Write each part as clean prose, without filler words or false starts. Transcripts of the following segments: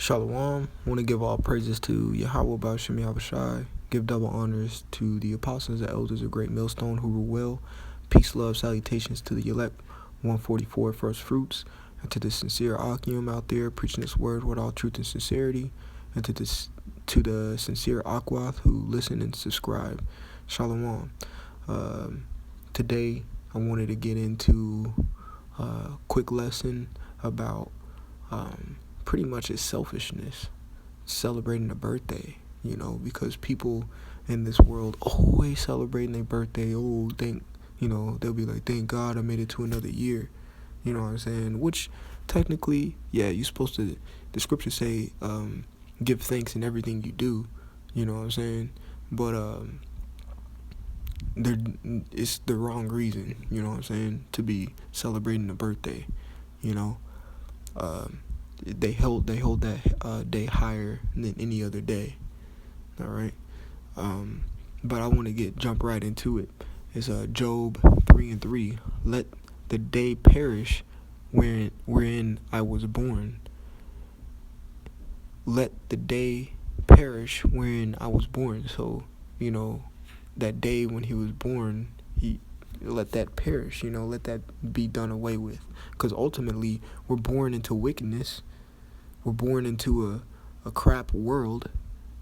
Shalawam. I want to give all praises to Yahweh Ba'Shem Yahushai. Give double honors to the apostles and elders of Great Millstone who rule well. Peace, love, salutations to the elect 144 first fruits, and to the sincere Akim out there preaching this word with all truth and sincerity, and to the sincere Akwath who listen and subscribe. Shalawam. Today I wanted to get into a quick lesson about pretty much it's selfishness, celebrating a birthday, because people in this world always celebrating their birthday. They'll be like, thank God I made it to another year. You know what I'm saying? Which technically, yeah, you're supposed to, the scriptures say, give thanks in everything you do. You know what I'm saying? But it's the wrong reason, you know what I'm saying, to be celebrating a birthday. They hold that day higher than any other day. All right. But I want to jump right into it. It's Job 3:3. Let the day perish wherein I was born. Let the day perish wherein I was born. So, that day when he was born, he let that perish, let that be done away with. Because ultimately, we're born into wickedness. We're born into a crap world,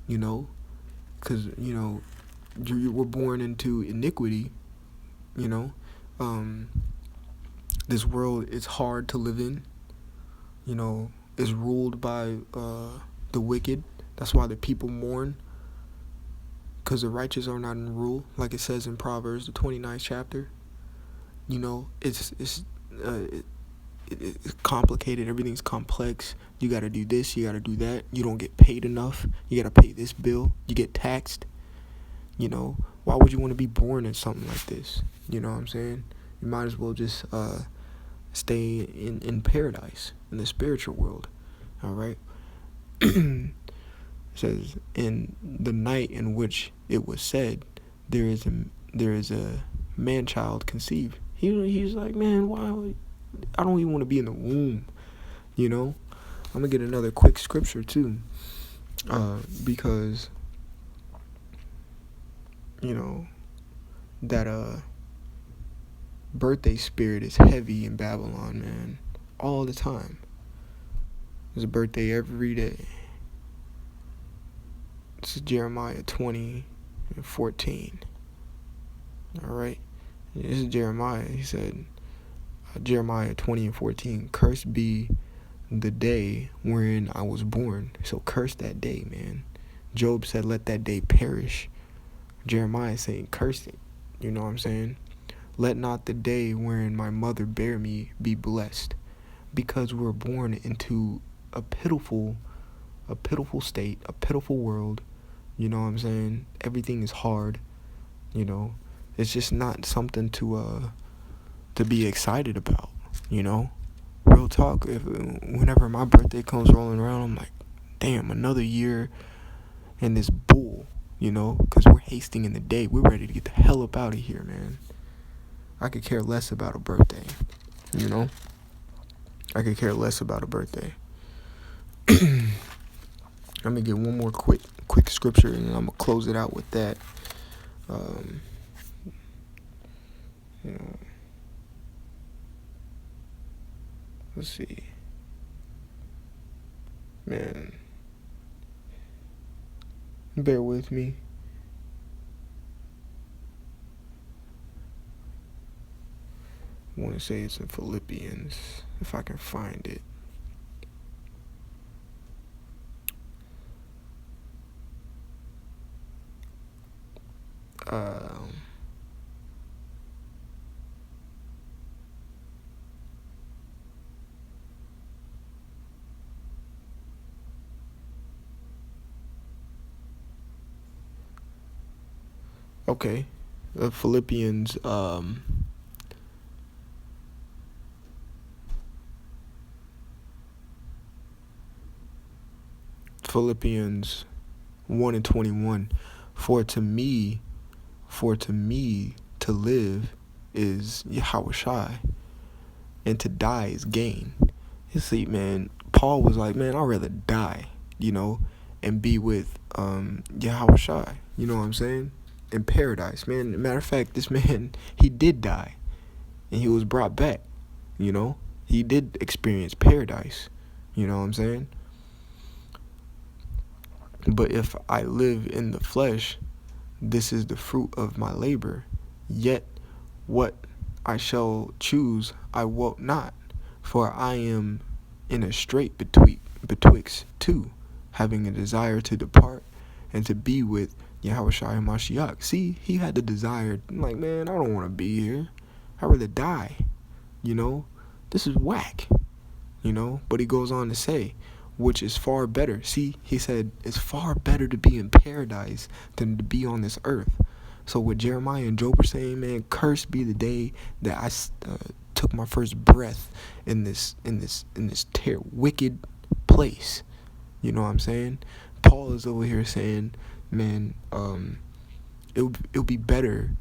because, we're born into iniquity, This world is hard to live in, is ruled by the wicked. That's why the people mourn, because the righteous are not in rule, like it says in Proverbs, the 29th chapter. It's complicated. Everything's complex. You got to do this. You got to do that. You don't get paid enough. You got to pay this bill. You get taxed. Why would you want to be born in something like this? You know what I'm saying? You might as well just stay in paradise, in the spiritual world. All right? It says, in the night in which it was said, there is a man-child conceived. He's like, man, why? I don't even want to be in the womb. I'm gonna get another quick scripture too, because that birthday spirit is heavy in Babylon, man, all the time. There's a birthday every day. This is Jeremiah 20:14. All right, this is Jeremiah. He said, Jeremiah 20:14. Cursed be the day wherein I was born. So curse that day, man. Job said, let that day perish. Jeremiah saying, curse it. You know what I'm saying? Let not the day wherein my mother bare me be blessed, because we're born into a pitiful state, a pitiful world. You know what I'm saying? Everything is hard. It's just not something to be excited about. Real talk. Whenever my birthday comes rolling around, I'm like, damn, another year in this bull. Because we're hasting in the day. We're ready to get the hell up out of here, man. I could care less about a birthday. I could care less about a birthday. I'm gonna get one more quick scripture, and I'm gonna close it out with that. Let's see, man. Bear with me. I want to say it's in Philippians, if I can find it. Okay, Philippians 1:21. For to me to live is Yahushai, and to die is gain. You see, man, Paul was like, man, I'd rather die and be with Yahweh Shai. You know what I'm saying? In paradise, man. Matter of fact, this man, he did die, and he was brought back. He did experience paradise. You know what I'm saying? But if I live in the flesh, this is the fruit of my labor. Yet what I shall choose, I wot not, for I am in a strait betwixt two, having a desire to depart and to be with Yahweh Shai Mashiach. See, he had the desire, like, man, I don't want to be here. I'd rather die. This is whack. But he goes on to say, which is far better. See, he said, it's far better to be in paradise than to be on this earth. So what Jeremiah and Job are saying, man, cursed be the day that I took my first breath in this wicked place. You know what I'm saying? Paul is over here saying, man, it'll be better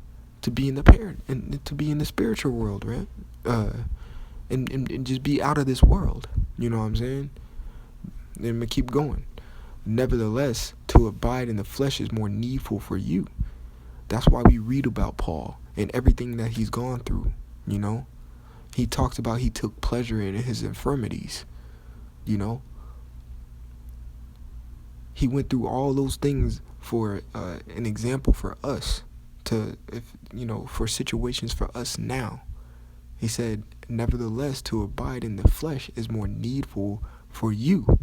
to be in to be in the spiritual world, right? And just be out of this world. You know what I'm saying? And we keep going. Nevertheless, to abide in the flesh is more needful for you. That's why we read about Paul and everything that he's gone through. He talks about he took pleasure in his infirmities. He went through all those things for an example for us for situations for us now. He said, nevertheless, to abide in the flesh is more needful for you.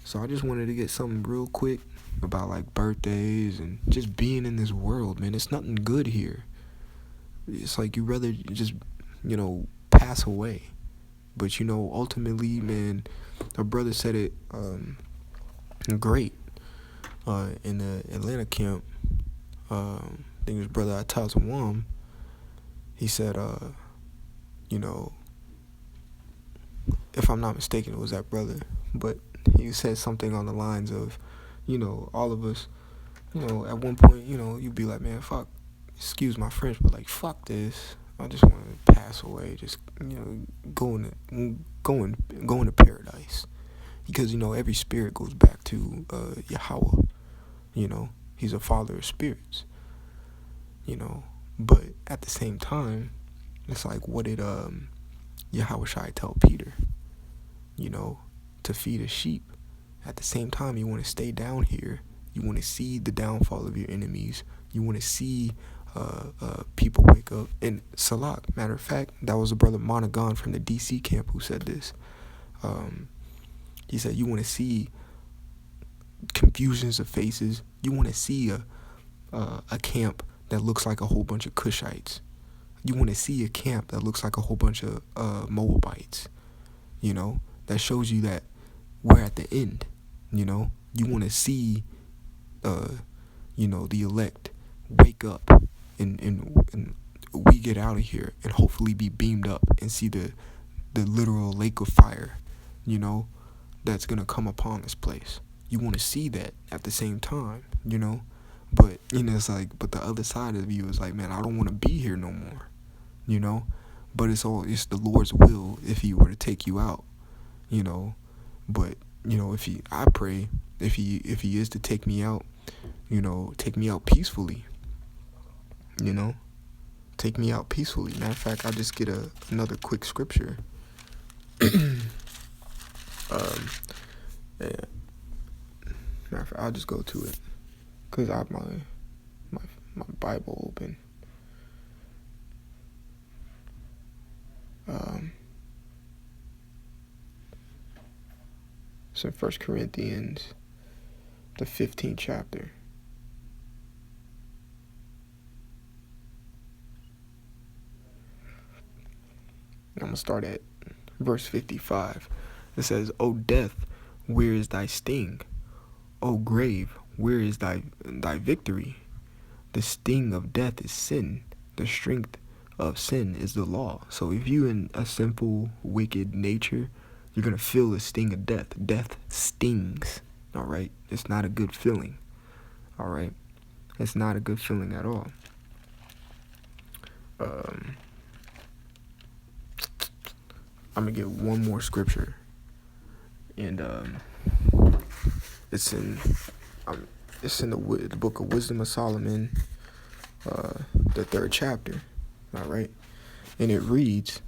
So I just wanted to get something real quick about like birthdays and just being in this world, man. It's nothing good here. It's like you'd rather just, pass away. But, ultimately, man, a brother said it great in the Atlanta camp. I think it was Brother Shalawam. He said, if I'm not mistaken, it was that brother. But he said something on the lines of, all of us, at one point, you'd be like, man, fuck, excuse my French, but like, fuck this. I just want to pass away, just, go into paradise. Because, every spirit goes back to Yahweh. He's a father of spirits. But at the same time, it's like, what did Yahweh Shai tell Peter? To feed a sheep. At the same time, you want to stay down here. You want to see the downfall of your enemies. You want to see people wake up. And Salak, matter of fact, that was a brother Monaghan from the DC camp who said this. He said, you want to see confusions of faces. You want to see a camp that looks like a whole bunch of Cushites. You want to see a camp that looks like a whole bunch of Moabites. That shows you that we're at the end. You want to see, the elect wake up and we get out of here and hopefully be beamed up and see the literal lake of fire, that's going to come upon this place. You want to see that at the same time, but, it's like, but the other side of you is like, man, I don't want to be here no more, but it's the Lord's will if he were to take you out, but, I pray if he is to take me out, take me out peacefully, take me out peacefully. Matter of fact, I'll just get another quick scripture. Yeah. Matter of fact, I'll just go to it because I have my Bible open. It's in 1 Corinthians, the 15th chapter. I'm going to start at verse 55. It says, O death, where is thy sting? O grave, where is thy victory? The sting of death is sin. The strength of sin is the law. So if you in a sinful, wicked nature, you're going to feel the sting of death. Death stings. All right? It's not a good feeling. All right? It's not a good feeling at all. I'm going to get one more scripture. And it's in um, the book of Wisdom of Solomon, the 3rd chapter. All right, and it reads,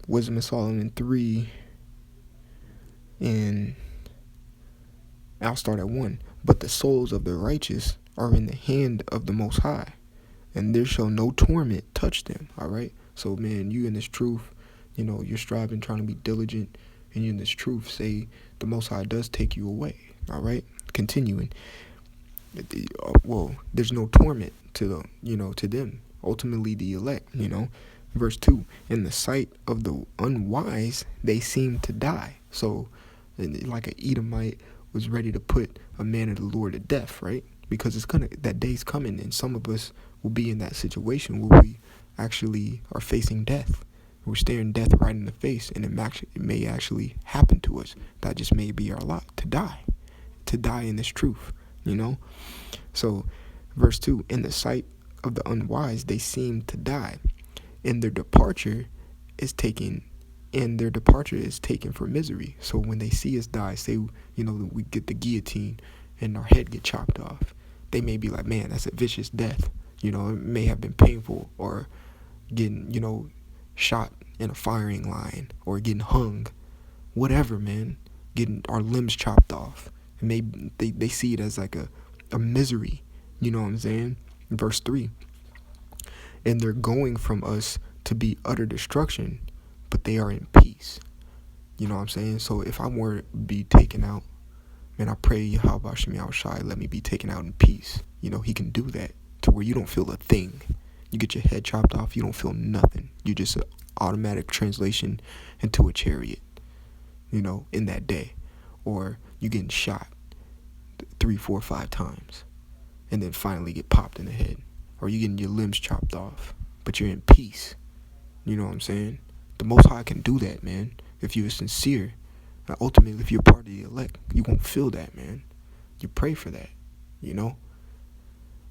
Wisdom of Solomon 3, and I'll start at 1. But the souls of the righteous are in the hand of the Most High, and there shall no torment touch them. All right. So, man, you in this truth, you're striving, trying to be diligent, and you in this truth say the Most High does take you away. All right. Continuing. Well, there's no torment to to them. Ultimately, the elect. Verse 2. In the sight of the unwise, they seem to die. So, like an Edomite was ready to put a man of the Lord to death, right? Because that day's coming, and some of us will be in that situation where we actually are facing death. We're staring death right in the face, and it may actually happen to us. That just may be our lot, to die in this truth, So, verse 2, in the sight of the unwise, they seem to die, and their departure is taken for misery. So when they see us die, say, we get the guillotine and our head get chopped off, they may be like, man, that's a vicious death. It may have been painful, or getting, shot in a firing line, or getting hung, whatever, man, getting our limbs chopped off. And maybe they see it as like a misery, you know what I'm saying? Verse 3, and they're going from us to be utter destruction, but they are in peace. You know what I'm saying? So if I were to be taken out, man, I pray Yahweh Shemi Al-Shai, let me be taken out in peace. He can do that to where you don't feel a thing. You get your head chopped off, you don't feel nothing. You just an automatic translation into a chariot, in that day. Or you getting shot 3, 4, 5 times, and then finally get popped in the head. Or you getting your limbs chopped off, but you're in peace. You know what I'm saying? The Most High can do that, man. If you're sincere, ultimately, if you're part of the elect, you won't feel that, man. You pray for that,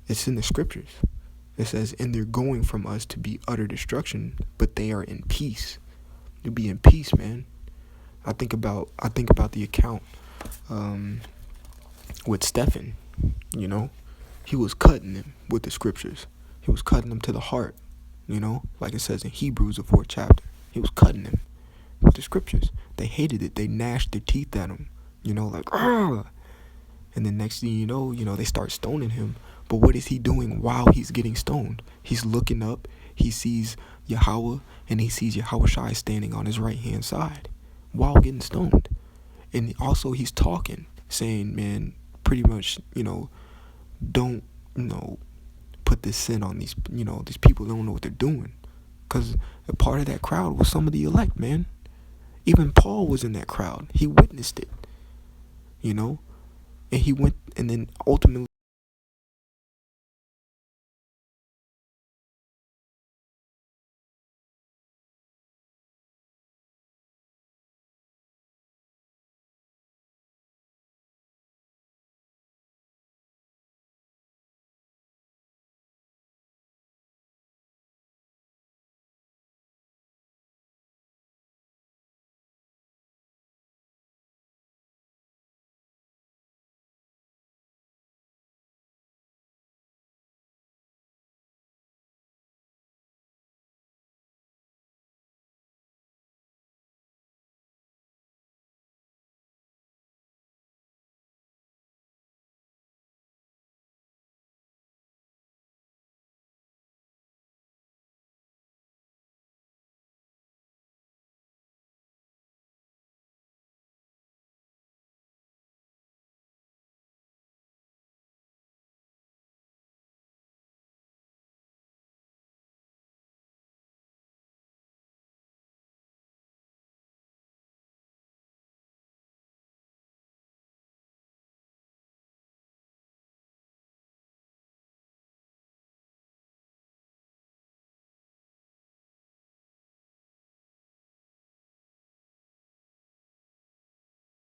It's in the scriptures. It says, and they're going from us to be utter destruction, but they are in peace. You'll be in peace, man. I think about the account with Stephen. He was cutting them with the scriptures. He was cutting them to the heart. Like it says in Hebrews, the 4th chapter. He was cutting them with the scriptures. They hated it. They gnashed their teeth at him. Like, ah. And then next thing you know, they start stoning him. But what is he doing while he's getting stoned? He's looking up. He sees Yahweh, and he sees Yahweh Shai standing on his right-hand side while getting stoned. And also he's talking, saying, man, pretty much, don't, put this sin on these, these people don't know what they're doing. Because a part of that crowd was some of the elect, man. Even Paul was in that crowd. He witnessed it, And he went, and then ultimately